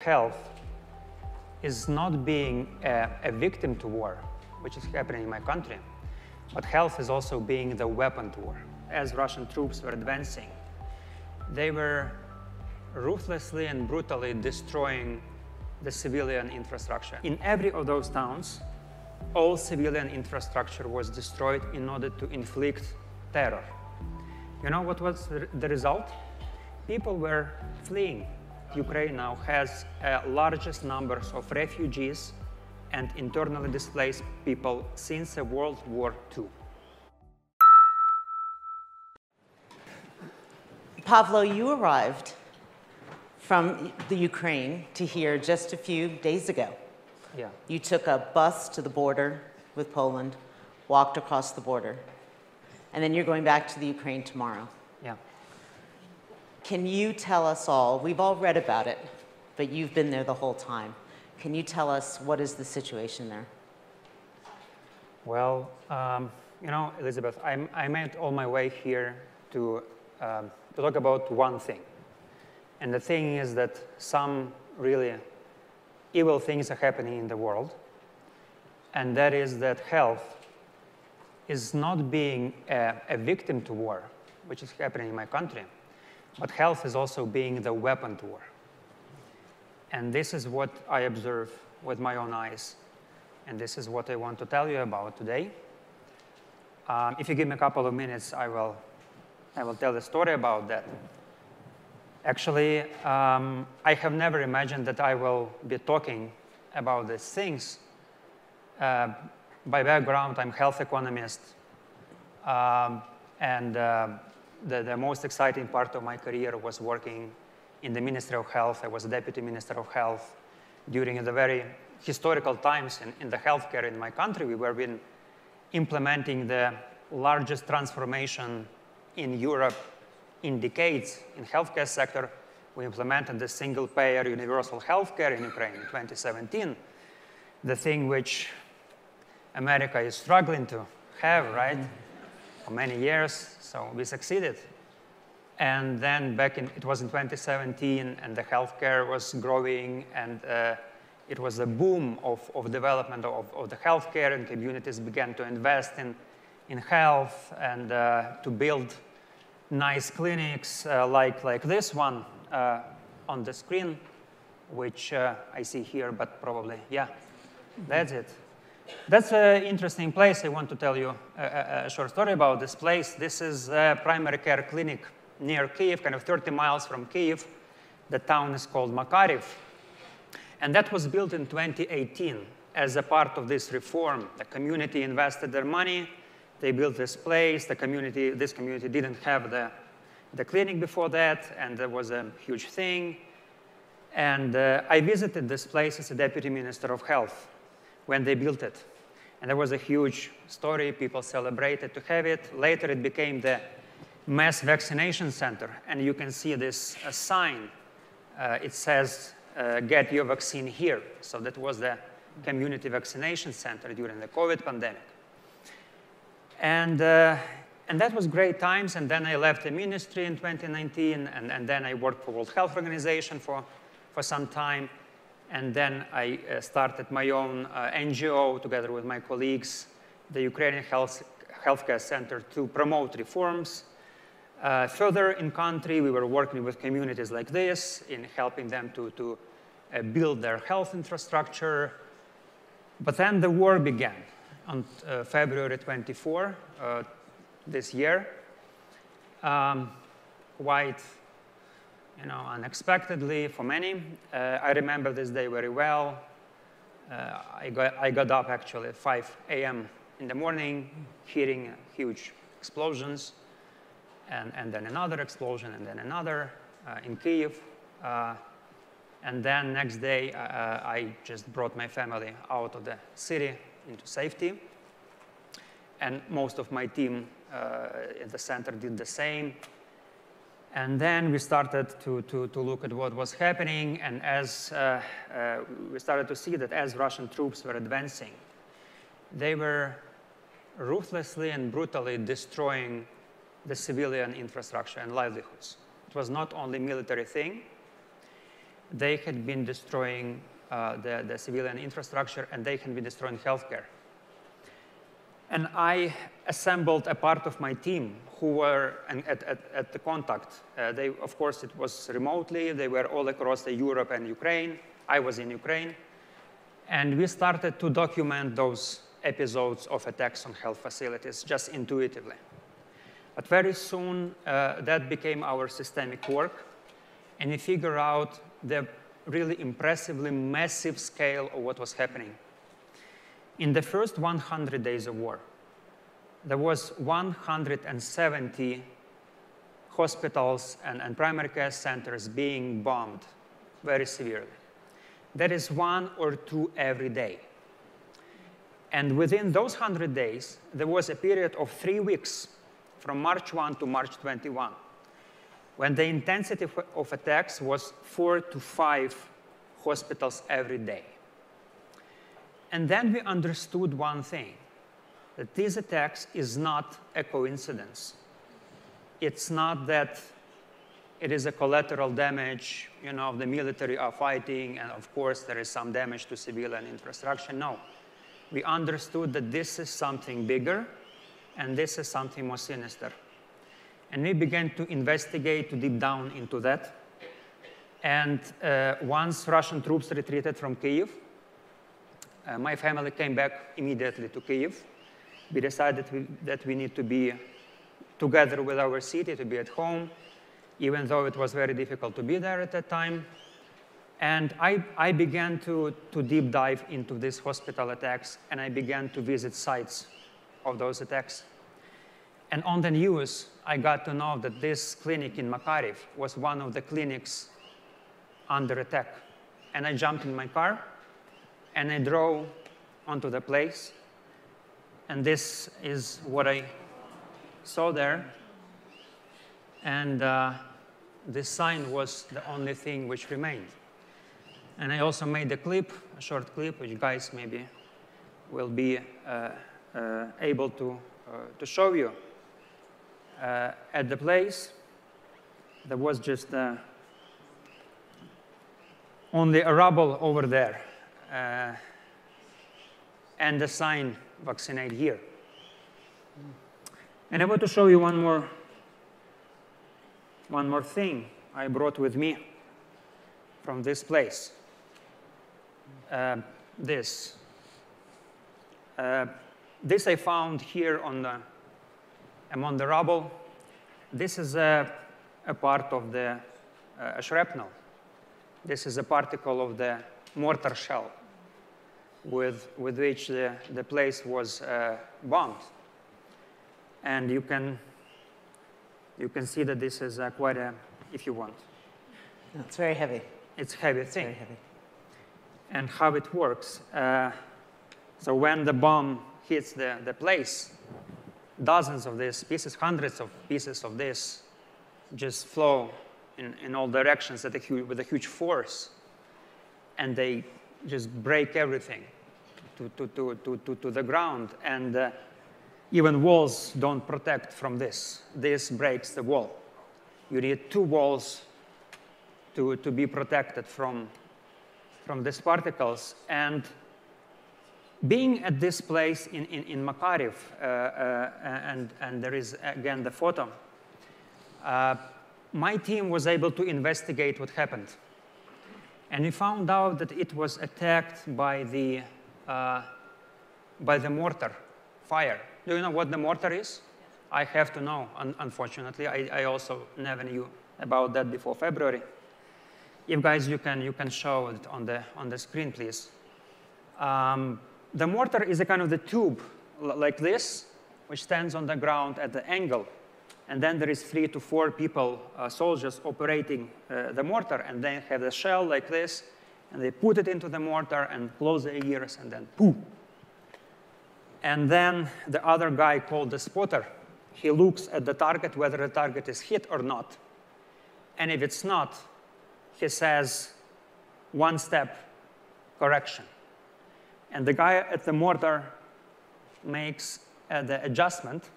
Health is not being a victim to war, which is happening in my country, but health is also being the weapon to war. As Russian troops were advancing, they were ruthlessly and brutally destroying the civilian infrastructure. In every of those towns, all civilian infrastructure was destroyed in order to inflict terror. You know what was the result? People were fleeing. Ukraine now has largest numbers of refugees and internally displaced people since World War II. Pavlo, you arrived from the Ukraine to here just a few days ago. Yeah. You took a bus to the border with Poland, walked across the border, and then you're going back to the Ukraine tomorrow. Yeah. Can you tell us all, we've all read about it, but you've been there the whole time. Can you tell us what is the situation there? Well, you know, Elizabeth, I made all my way here to talk about one thing. And the thing is that some really evil things are happening in the world. And that is that health is not being a victim to war, which is happening in my country, but health is also being the weapon to war. And this is what I observe with my own eyes. And this is what I want to tell you about today. If you give me a couple of minutes, I will tell the story about that. Actually, I have never imagined that I will be talking about these things. By background, I'm a health economist. The most exciting part of my career was working in the Ministry of Health. I was Deputy Minister of Health during the very historical times in the healthcare in my country. We were implementing the largest transformation in Europe in decades in healthcare sector. We implemented the single-payer universal healthcare in Ukraine in 2017, the thing which America is struggling to have, right, for many years. So we succeeded. And then it was in 2017, and the healthcare was growing, and it was a boom of development of the healthcare, and communities began to invest in health and to build nice clinics like this one on the screen, which I see here, but probably, yeah, that's it. That's an interesting place. I want to tell you a short story about this place. This is a primary care clinic near Kyiv, kind of 30 miles from Kyiv. The town is called Makariv. And that was built in 2018 as a part of this reform. The community invested their money. They built this place. This community didn't have the clinic before that, and there was a huge thing. And I visited this place as a Deputy Minister of Health when they built it. And there was a huge story. People celebrated to have it. Later, it became the mass vaccination center. And you can see this sign. It says, get your vaccine here. So that was the community vaccination center during the COVID pandemic. And that was great times. And then I left the ministry in 2019. And then I worked for World Health Organization for some time. And then I started my own NGO together with my colleagues, the Ukrainian Healthcare Center, to promote reforms. Further in country, we were working with communities like this in helping them to build their health infrastructure. But then the war began on February 24 this year, quite unexpectedly for many. I remember this day very well. I got up actually at 5 a.m. in the morning, hearing huge explosions, and then another explosion, and then another in Kyiv. And then next day, I just brought my family out of the city into safety. And most of my team at the center did the same. And then we started to look at what was happening, and as we started to see that as Russian troops were advancing, they were ruthlessly and brutally destroying the civilian infrastructure and livelihoods. It was not only a military thing. they had been destroying the civilian infrastructure, and they had been destroying healthcare. And I assembled a part of my team who were at the contact. Of course, it was remotely. They were all across Europe and Ukraine. I was in Ukraine. And we started to document those episodes of attacks on health facilities just intuitively. But very soon, that became our systemic work. And we figured out the really impressively massive scale of what was happening. In the first 100 days of war, there was 170 hospitals and primary care centers being bombed very severely. That is 1 or 2 every day. And within those 100 days, there was a period of 3 weeks, from March 1 to March 21, when the intensity of attacks was 4 to 5 hospitals every day. And then we understood one thing, that these attacks is not a coincidence. It's not that it is a collateral damage, the military are fighting, and of course there is some damage to civilian infrastructure. No. We understood that this is something bigger, and this is something more sinister. And we began to investigate, to deep down into that. And once Russian troops retreated from Kyiv, my family came back immediately to Kyiv. We decided that we need to be together with our city, to be at home, even though it was very difficult to be there at that time. And I began to deep dive into these hospital attacks, and I began to visit sites of those attacks. And on the news, I got to know that this clinic in Makariv was one of the clinics under attack. And I jumped in my car, and I drove onto the place. And this is what I saw there. And this sign was the only thing which remained. And I also made a clip, a short clip, which you guys maybe will be able to show you. At the place, there was just only a rubble over there, and the sign, vaccinate here. And I want to show you one more thing I brought with me from this place. This I found here among the rubble. This is a part of the shrapnel. This is a particle of the mortar shell with which the place was bombed. And you can see that this is quite a, if you want. No, it's very heavy. It's a heavy thing. Very heavy. And how it works. So when the bomb hits the place, dozens of these pieces, hundreds of pieces of this just flow in all directions with a huge force. And they just break everything to the ground. And even walls don't protect from this. This breaks the wall. You need 2 walls to be protected from these particles. And being at this place in Makariv, and there is, again, the photo, my team was able to investigate what happened. And we found out that it was attacked by the mortar fire. Do you know what the mortar is? I have to know, unfortunately. I also never knew about that before February. If guys, you can show it on the screen, please. The mortar is a kind of the tube like this, which stands on the ground at the angle. And then there is 3 to 4 people, soldiers, operating the mortar, and they have the shell like this, and they put it into the mortar and close their ears, and then poof. And then the other guy called the spotter, he looks at the target, whether the target is hit or not. And if it's not, he says, 1 step correction. And the guy at the mortar makes the adjustment,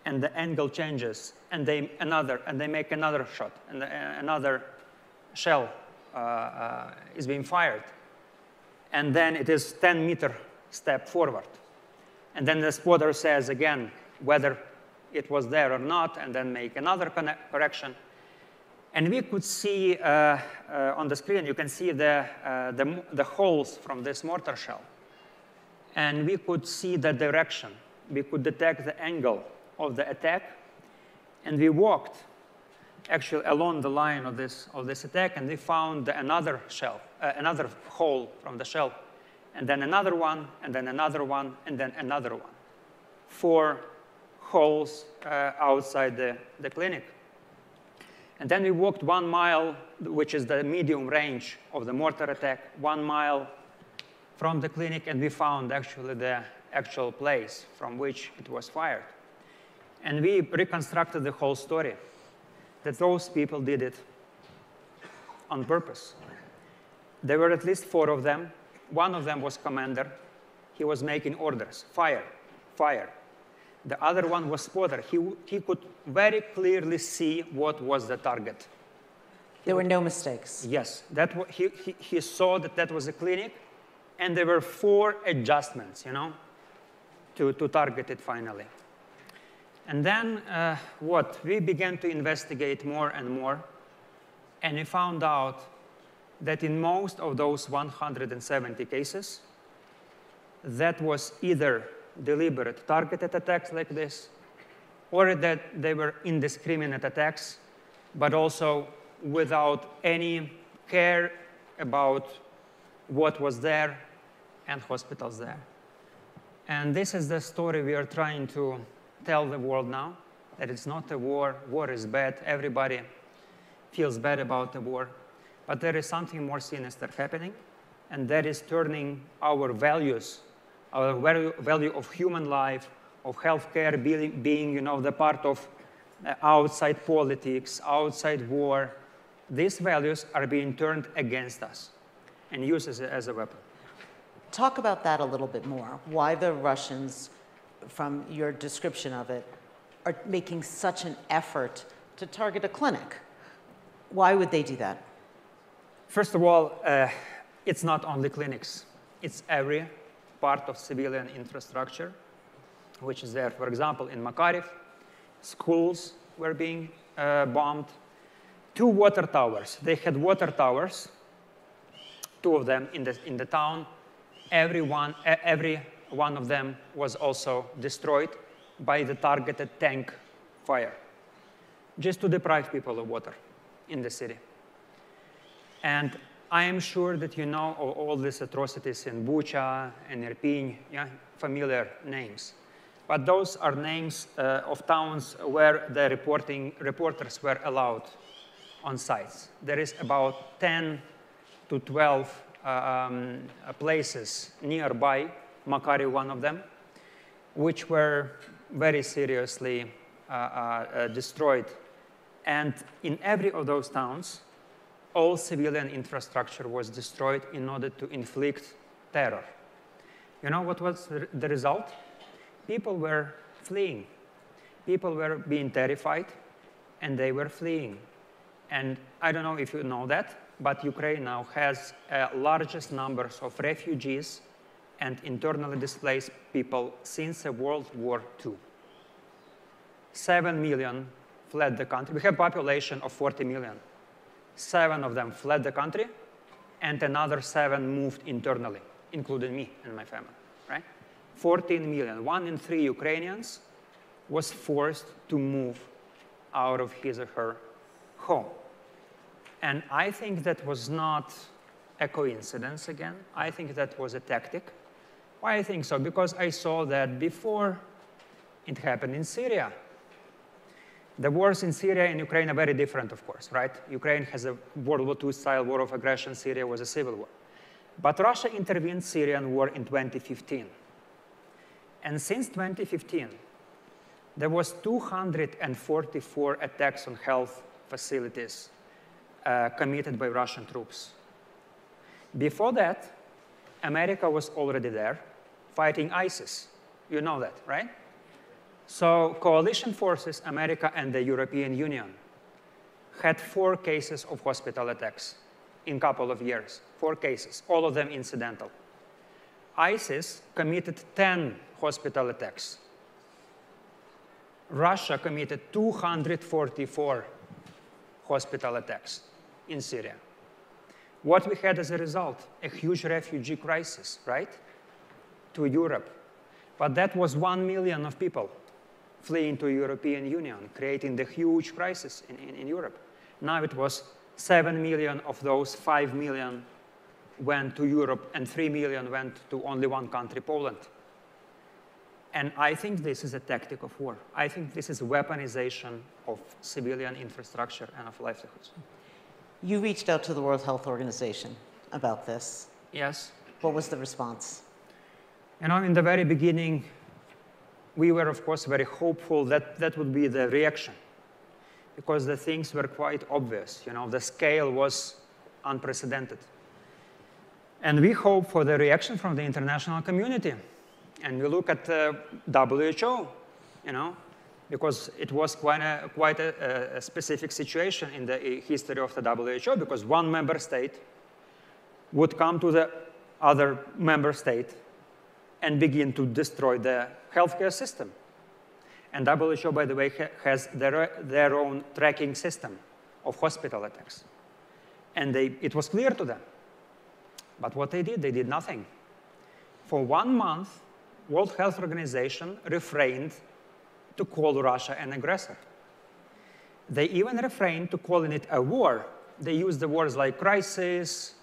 and the angle changes, and they make another shot, and another shell is being fired. And then it is 10-meter step forward. And then the spotter says again whether it was there or not, and then make another correction. And we could see on the screen, you can see the holes from this mortar shell. And we could see the direction. We could detect the angle of the attack. And we walked actually along the line of this attack, and we found another shell, another hole from the shell, and then another one, and then another one, and then another one. 4 holes outside the clinic. And then we walked 1 mile, which is the medium range of the mortar attack, 1 mile from the clinic, and we found actually the actual place from which it was fired. And we reconstructed the whole story, that those people did it on purpose. There were at least 4 of them. One of them was commander. He was making orders, fire, fire. The other one was spotter. He could very clearly see what was the target. There were no mistakes. Yes, he saw that that was a clinic, and there were 4 adjustments, to target it finally. And then we began to investigate more and more, and we found out that in most of those 170 cases, that was either deliberate targeted attacks like this, or that they were indiscriminate attacks, but also without any care about what was there and hospitals there. And this is the story we are trying to tell the world now, that it's not a war. War is bad. Everybody feels bad about the war. But there is something more sinister happening, and that is turning our values, our value of human life, of healthcare being the part of outside politics, outside war. These values are being turned against us and used as a weapon. Talk about that a little bit more. Why the Russians, from your description of it, are making such an effort to target a clinic. Why would they do that? First of all, it's not only clinics. It's every part of civilian infrastructure, which is there. For example, in Makariv, schools were being bombed. 2 water towers. They had water towers, 2 of them in the town. Every one of them was also destroyed by the targeted tank fire, just to deprive people of water in the city. And I am sure that you know of all these atrocities in Bucha and Irpin, familiar names. But those are names of towns where the reporters were allowed on sites. There is about 10 to 12 places nearby, Makariv one of them, which were very seriously destroyed. And in every of those towns, all civilian infrastructure was destroyed in order to inflict terror. You know what was the result? People were fleeing. People were being terrified, and they were fleeing. And I don't know if you know that, but Ukraine now has largest numbers of refugees and internally displaced people since World War II. 7 million fled the country. We have a population of 40 million. 7 of them fled the country, and another 7 moved internally, including me and my family, right? 14 million. 1 in 3 Ukrainians was forced to move out of his or her home. And I think that was not a coincidence again. I think that was a tactic. Why I think so? Because I saw that before it happened in Syria. The wars in Syria and Ukraine are very different, of course, right? Ukraine has a World War II style war of aggression. Syria was a civil war. But Russia intervened in Syrian war in 2015. And since 2015, there was 244 attacks on health facilities committed by Russian troops. Before that, America was already there fighting ISIS. You know that, right? So coalition forces, America and the European Union, had 4 cases of hospital attacks in a couple of years, 4 cases, all of them incidental. ISIS committed 10 hospital attacks. Russia committed 244 hospital attacks in Syria. What we had as a result? A huge refugee crisis, right? To Europe. But that was 1 million of people fleeing to the European Union, creating the huge crisis in Europe. Now it was 7 million of those 5 million went to Europe, and 3 million went to only one country, Poland. And I think this is a tactic of war. I think this is weaponization of civilian infrastructure and of livelihoods. You reached out to the World Health Organization about this. Yes. What was the response? You know, in the very beginning, we were, of course, very hopeful that that would be the reaction, because the things were quite obvious. You know, the scale was unprecedented. And we hope for the reaction from the international community. And we look at WHO, you know, because it was quite a specific situation in the history of the WHO, because one member state would come to the other member state and begin to destroy the healthcare system. And WHO, by the way, has their own tracking system of hospital attacks. And it was clear to them. But what they did nothing. For 1 month, World Health Organization refrained to call Russia an aggressor. They even refrained to calling it a war. They used the words like crisis,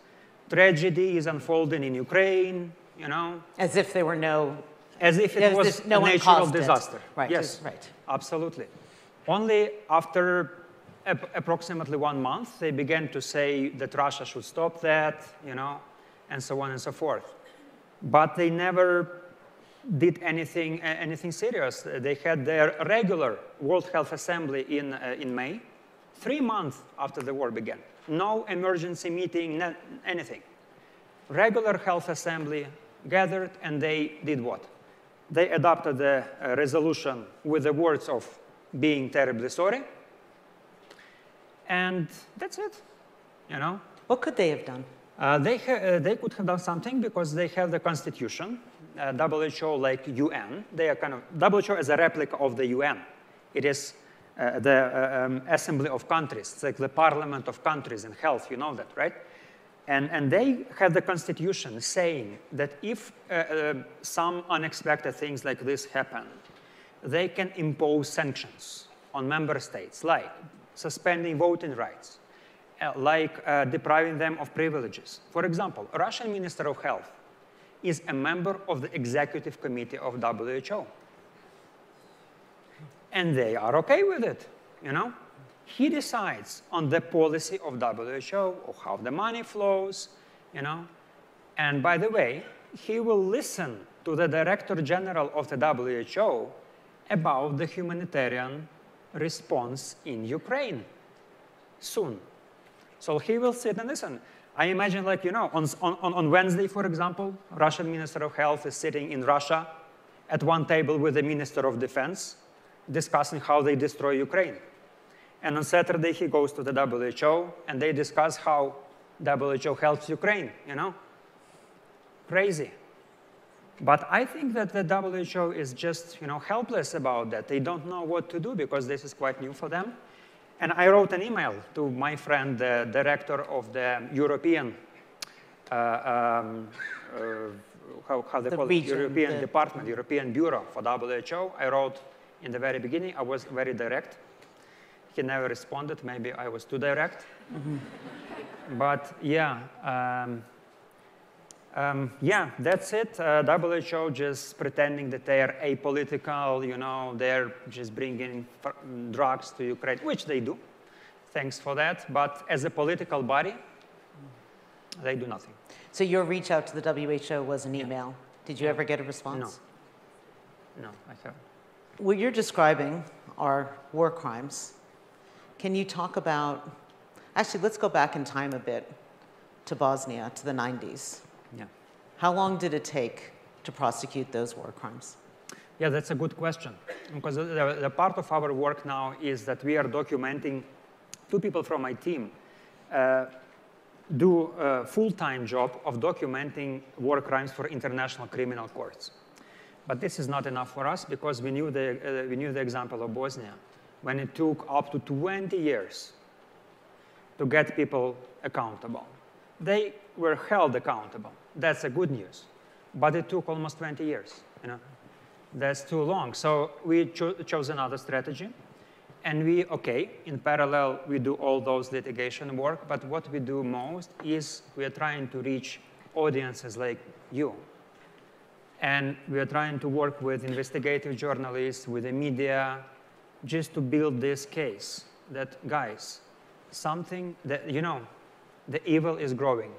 tragedy is unfolding in Ukraine, you know. As if there were no... As if it was a natural disaster. Right. Yes, right. Absolutely. Only after approximately 1 month, they began to say that Russia should stop that, you know, and so on and so forth. But they never did anything serious. They had their regular World Health Assembly in May, 3 months after the war began. No emergency meeting, anything. Regular health assembly gathered, and they did what? They adopted the resolution with the words of being terribly sorry, and that's it, you know. What could they have done? They could have done something because they have the constitution, WHO like UN. They are kind of, WHO is a replica of the UN. It is the assembly of countries. It's like the parliament of countries in health, you know that, right? And they have the constitution saying that if some unexpected things like this happen, they can impose sanctions on member states, like suspending voting rights, like depriving them of privileges. For example, a Russian Minister of Health is a member of the executive committee of WHO. And they are okay with it, you know? He decides on the policy of WHO, or how the money flows, you know? And by the way, he will listen to the Director General of the WHO about the humanitarian response in Ukraine soon. So he will sit and listen. I imagine, like, you know, on Wednesday, for example, Russian Minister of Health is sitting in Russia at one table with the Minister of Defense, discussing how they destroy Ukraine. And on Saturday, he goes to the WHO, and they discuss how WHO helps Ukraine, you know? Crazy. But I think that the WHO is just, you know, helpless about that. They don't know what to do because this is quite new for them. And I wrote an email to my friend, the director of the European, how they call it, European Department, European Bureau for WHO. I wrote in the very beginning. I was very direct. He never responded. Maybe I was too direct. Mm-hmm. But yeah, yeah, that's it. WHO just pretending that they are apolitical, you know, they're just bringing drugs to Ukraine, which they do. Thanks for that. But as a political body, they do nothing. So your reach out to the WHO was an email. Did you ever get a response? No, I haven't. What you're describing are war crimes. Can you talk about, actually, let's go back in time a bit to Bosnia, to the 90s. Yeah. How long did it take to prosecute those war crimes? Yeah, that's a good question. Because the part of our work now is that we are documenting, 2 people from my team do a full-time job of documenting war crimes for international criminal courts. But this is not enough for us because we knew the example of Bosnia, when it took up to 20 years to get people accountable. They were held accountable. That's a good news. But it took almost 20 years. You know? That's too long. So we chose another strategy. And in parallel, we do all those litigation work. But what we do most is we are trying to reach audiences like you. And we are trying to work with investigative journalists, with the media, just to build this case that, guys, something that, the evil is growing,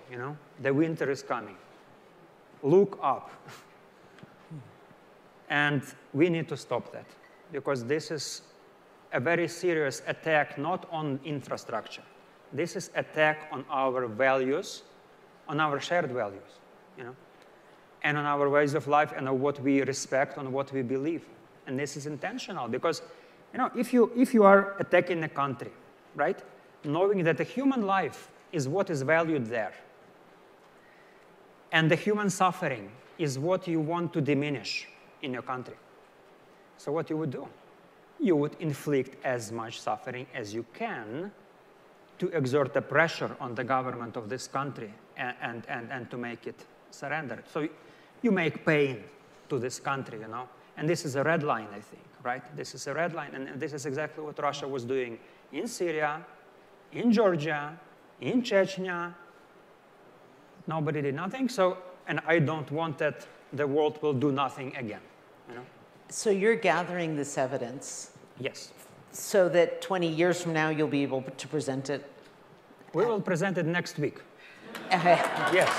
the winter is coming. Look up. And we need to stop that because this is a very serious attack not on infrastructure. This is attack on our values, on our shared values, and on our ways of life and on what we respect, on what we believe. And this is intentional because, if you are attacking a country, right, knowing that the human life is what is valued there, and the human suffering is what you want to diminish in your country. So what you would do? You would inflict as much suffering as you can to exert the pressure on the government of this country and to make it surrender. So you make pain to this country, And this is a red line, I think, right? This is a red line, and this is exactly what Russia was doing in Syria, in Georgia, in Chechnya. Nobody did nothing, and I don't want that the world will do nothing again, So you're gathering this evidence? Yes. So that 20 years from now, you'll be able to present it? We will present it next week. Yes.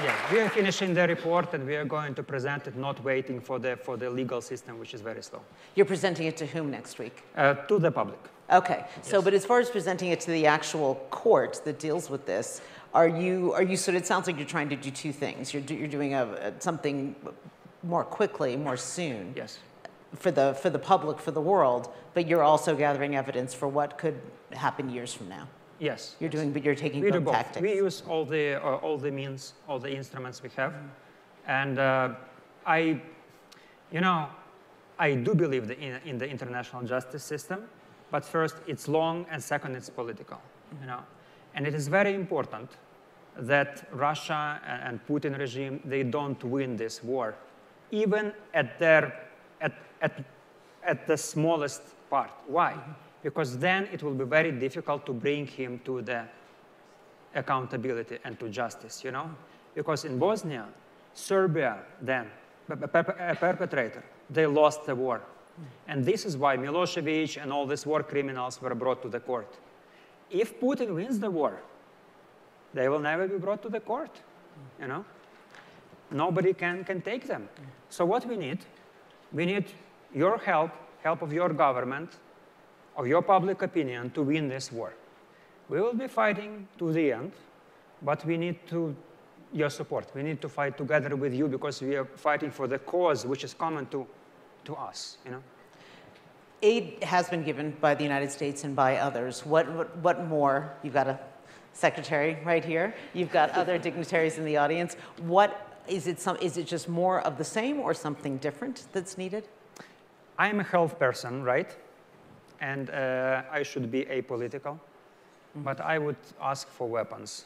Yeah, we are finishing the report, and we are going to present it, not waiting for the legal system, which is very slow. You're presenting it to whom next week? To the public. Okay. So, Yes. but as far as presenting it to the actual court that deals with this, are you sort of, it sounds like you're trying to do two things. You're doing something more quickly, more soon. Yes. For the public, for the world, but you're also gathering evidence for what could happen years from now. Yes. But you're taking We do both both. tactics. We use all the means, all the instruments we have, and I do believe in the international justice system, but first it's long, and second it's political, and it is very important that Russia and Putin regime, they don't win this war, even at the smallest part. Why? Because then it will be very difficult to bring him to the accountability and to justice, Because in Bosnia, Serbia then, a perpetrator, they lost the war. And this is why Milosevic and all these war criminals were brought to the court. If Putin wins the war, they will never be brought to the court, Nobody can take them. So what we need your help of your government, of your public opinion to win this war. We will be fighting to the end, but we need your support. We need to fight together with you because we are fighting for the cause which is common to us, Aid has been given by the United States and by others. What more? You've got a secretary right here. You've got other dignitaries in the audience. Is it just more of the same or something different that's needed? I'm a health person, right? And I should be apolitical, but I would ask for weapons.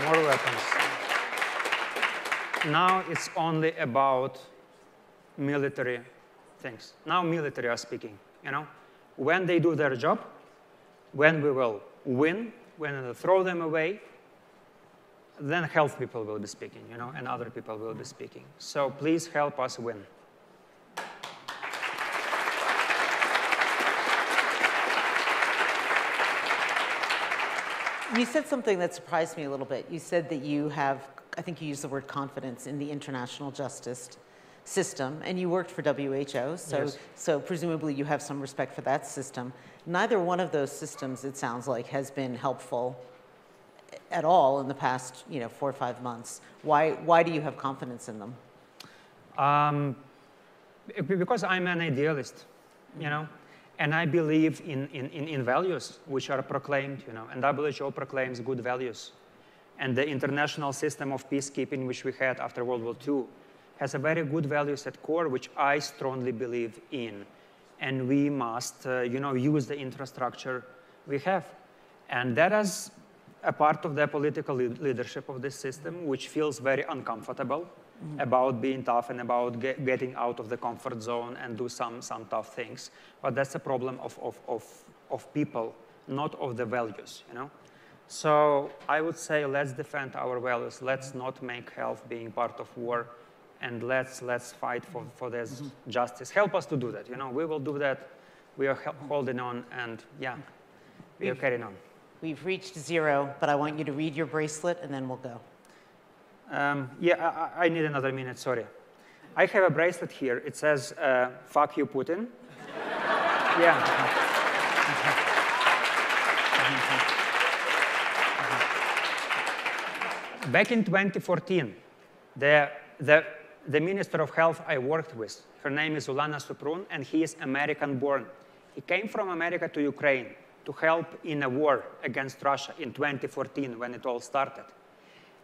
More weapons. Now it's only about military things. Now military are speaking, When they do their job, when we will win, when we throw them away, then health people will be speaking, and other people will be speaking. So please help us win. You said something that surprised me a little bit. You said that you have, I think you used the word confidence in the international justice system, and you worked for WHO, so presumably you have some respect for that system. Neither one of those systems, it sounds like, has been helpful at all in the past 4 or 5 months. Why do you have confidence in them? Because I'm an idealist. you know? And I believe in values which are proclaimed, you know, and WHO proclaims good values. And the international system of peacekeeping which we had after World War II has a very good values at core, which I strongly believe in. And we must, you know, use the infrastructure we have. And that is a part of the political leadership of this system, which feels very uncomfortable about being tough and about getting out of the comfort zone and do some tough things. But that's a problem of people, not of the values, you know? So I would say let's defend our values. Let's not make health being part of war. And let's fight for this justice. Help us to do that. You know, we will do that. We are holding on, and yeah, we are carrying on. We've reached 0, but I want you to read your bracelet, and then we'll go. Yeah, I need another minute, sorry. I have a bracelet here. It says, fuck you, Putin. Yeah. Back in 2014, the Minister of Health I worked with, her name is Ulana Suprun, and he is American-born. He came from America to Ukraine to help in a war against Russia in 2014 when it all started.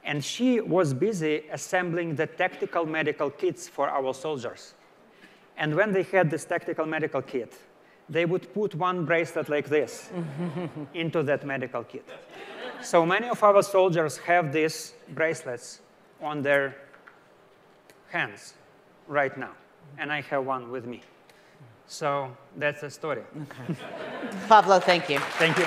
And she was busy assembling the tactical medical kits for our soldiers. And when they had this tactical medical kit, they would put one bracelet like this into that medical kit. So many of our soldiers have these bracelets on their hands right now. And I have one with me. So that's the story. Okay. Pavlo, thank you. Thank you.